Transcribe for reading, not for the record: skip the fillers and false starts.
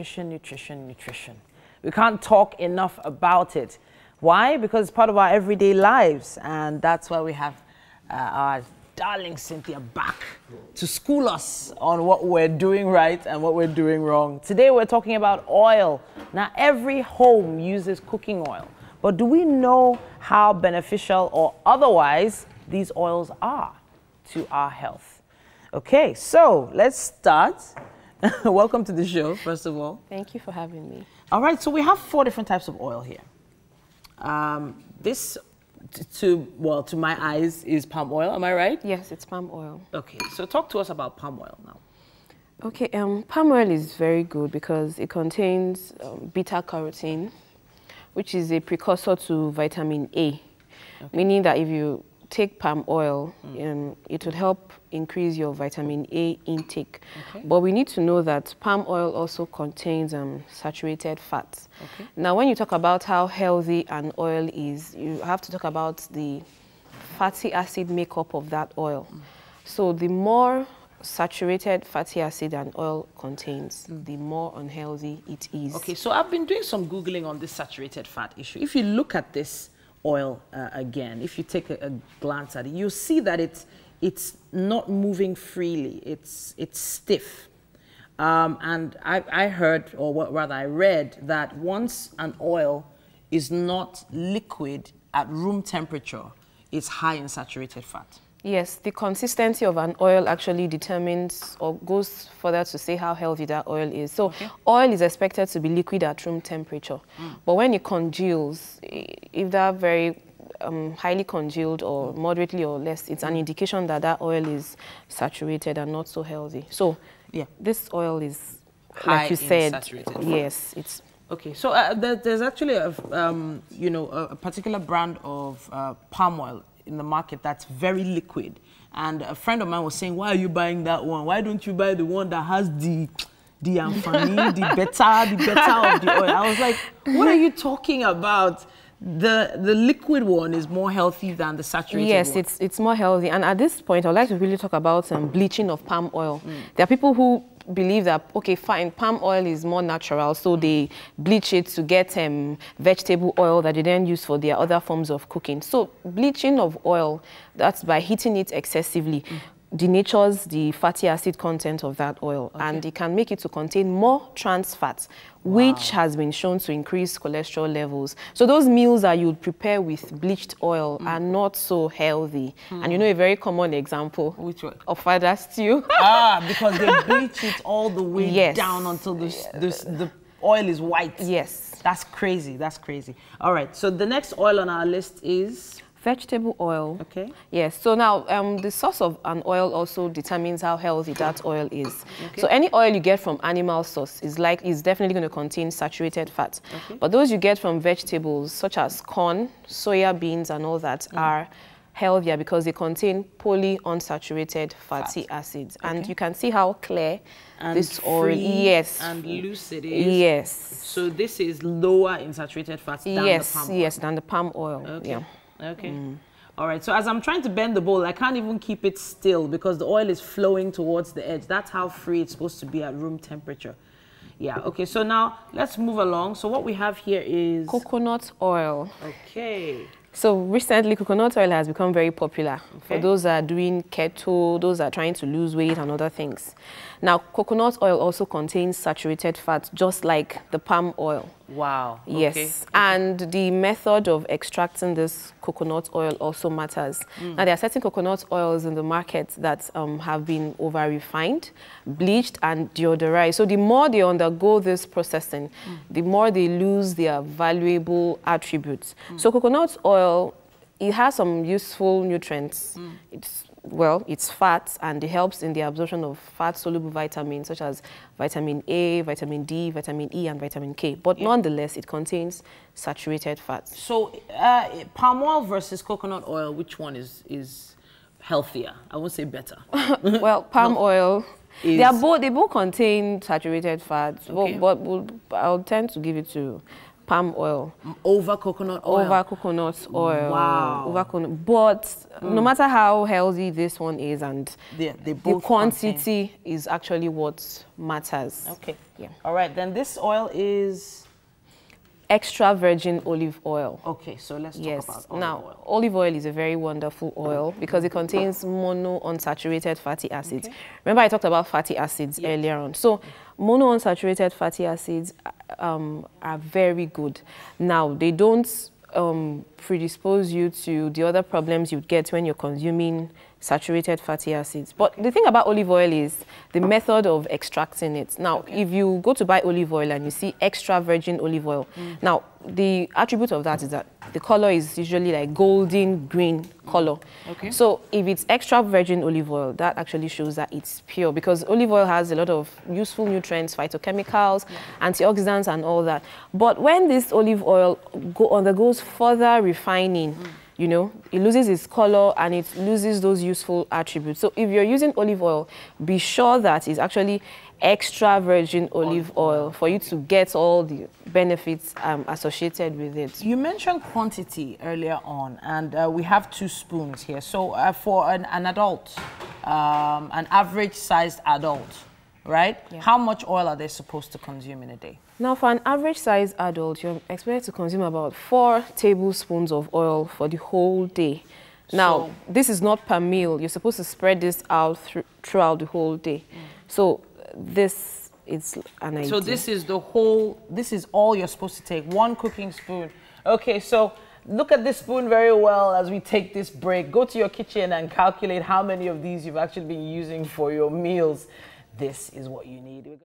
nutrition, nutrition, nutrition. We can't talk enough about it. Why? Because it's part of our everyday lives, and that's why we have our darling Cynthia back to school us on what we're doing right and what we're doing wrong. Today we're talking about oil. Now, every home uses cooking oil, but do we know how beneficial or otherwise these oils are to our health? Okay, so let's start. Welcome to the show, first of all. Thank you for having me. All right, so we have 4 different types of oil here. This, to my eyes, is palm oil. Am I right? Yes, it's palm oil. Okay, so talk to us about palm oil now. Okay, palm oil is very good because it contains beta-carotene, which is a precursor to vitamin A, okay. Meaning that if you take palm oil, it would help increase your vitamin A intake. Okay. But we need to know that palm oil also contains saturated fats. Okay. Now, when you talk about how healthy an oil is, you have to talk about the fatty acid makeup of that oil. So the more saturated fatty acid an oil contains, the more unhealthy it is. Okay, so I've been doing some Googling on this saturated fat issue. If you look at this oil again, if you take a glance at it, you'll see that it's not moving freely. It's stiff. And I heard, or rather I read, that once an oil is not liquid at room temperature, it's high in saturated fat. Yes, the consistency of an oil actually determines or goes further to say how healthy that oil is. So oil is expected to be liquid at room temperature. But when it congeals, if they're very highly congealed or moderately or less, it's an indication that that oil is saturated and not so healthy. So this oil is, high, like you said, saturated fat. Yes, it's... Okay, so there's actually a particular brand of palm oil in the market that's very liquid, and a friend of mine was saying, why are you buying that one? Why don't you buy the one that has the amfani, the better of the oil? I was like, what are you talking about? The liquid one is more healthy than the saturated one. Yes, it's more healthy. And at this point, I'd like to really talk about bleaching of palm oil. There are people who believe that, okay, fine, palm oil is more natural, so they bleach it to get vegetable oil that they then use for their other forms of cooking. So bleaching of oil, that's by heating it excessively, denatures the fatty acid content of that oil, and it can make it to contain more trans fats, which has been shown to increase cholesterol levels. So those meals that you'd prepare with bleached oil are not so healthy. And you know a very common example? Which one? Of father stew. Because they bleach it all the way down until the oil is white. Yes. That's crazy, that's crazy. All right, so the next oil on our list is? Vegetable oil. Okay. Yes. So now the source of an oil also determines how healthy that oil is. Okay. So any oil you get from animal source is definitely going to contain saturated fat. Okay. But those you get from vegetables such as corn, soya beans, and all that are healthier because they contain polyunsaturated fatty acids. And you can see how clear and this oil and loose it is. Yes. So this is lower in saturated fats than the palm oil. Yes, than the palm oil. Okay. Yeah. Okay. All right. So as I'm trying to bend the bowl, I can't even keep it still because the oil is flowing towards the edge. That's how free it's supposed to be at room temperature. Yeah. Okay. So now let's move along. So what we have here is coconut oil. Okay. So recently, coconut oil has become very popular for those that are doing keto, those that are trying to lose weight and other things. Now, coconut oil also contains saturated fat, just like the palm oil. Wow. Yes. Okay. And the method of extracting this coconut oil also matters. Now, there are certain coconut oils in the market that have been over-refined, bleached, and deodorized. So the more they undergo this processing, the more they lose their valuable attributes. So coconut oil, it has some useful nutrients. It's fat, and it helps in the absorption of fat-soluble vitamins such as vitamin A, vitamin D, vitamin E, and vitamin K. But nonetheless, it contains saturated fats. So palm oil versus coconut oil, which one is healthier? I won't say better. Well, palm oil, they both contain saturated fats, but I'll tend to give it to palm oil. Over coconut oil? Over coconut oil. Wow. Over coconut. But no matter how healthy this one is, and the quantity is actually what matters. Okay. Yeah. All right, then this oil is? Extra virgin olive oil. Okay, so let's talk about olive oil. Olive oil is a very wonderful oil because it contains monounsaturated fatty acids. Okay. Remember I talked about fatty acids earlier on. So monounsaturated fatty acids are very good. Now, they don't predispose you to the other problems you'd get when you're consuming saturated fatty acids. But the thing about olive oil is the method of extracting it. Now, if you go to buy olive oil and you see extra virgin olive oil, now the attribute of that is that the color is usually like golden green color. Okay. So if it's extra virgin olive oil, that actually shows that it's pure, because olive oil has a lot of useful nutrients, phytochemicals, antioxidants and all that. But when this olive oil undergoes further refining, you know, it loses its color and it loses those useful attributes. So if you're using olive oil, be sure that it's actually extra virgin olive oil for you to get all the benefits associated with it. You mentioned quantity earlier on, and we have 2 spoons here. So for an adult, an average sized adult, right? Yeah. How much oil are they supposed to consume in a day? Now, for an average sized adult, you're expected to consume about 4 tablespoons of oil for the whole day. Now, this is not per meal. You're supposed to spread this out throughout the whole day. So this is an idea. So this is this is all you're supposed to take, 1 cooking spoon. Okay, so look at this spoon very well as we take this break. Go to your kitchen and calculate how many of these you've actually been using for your meals. This is what you need.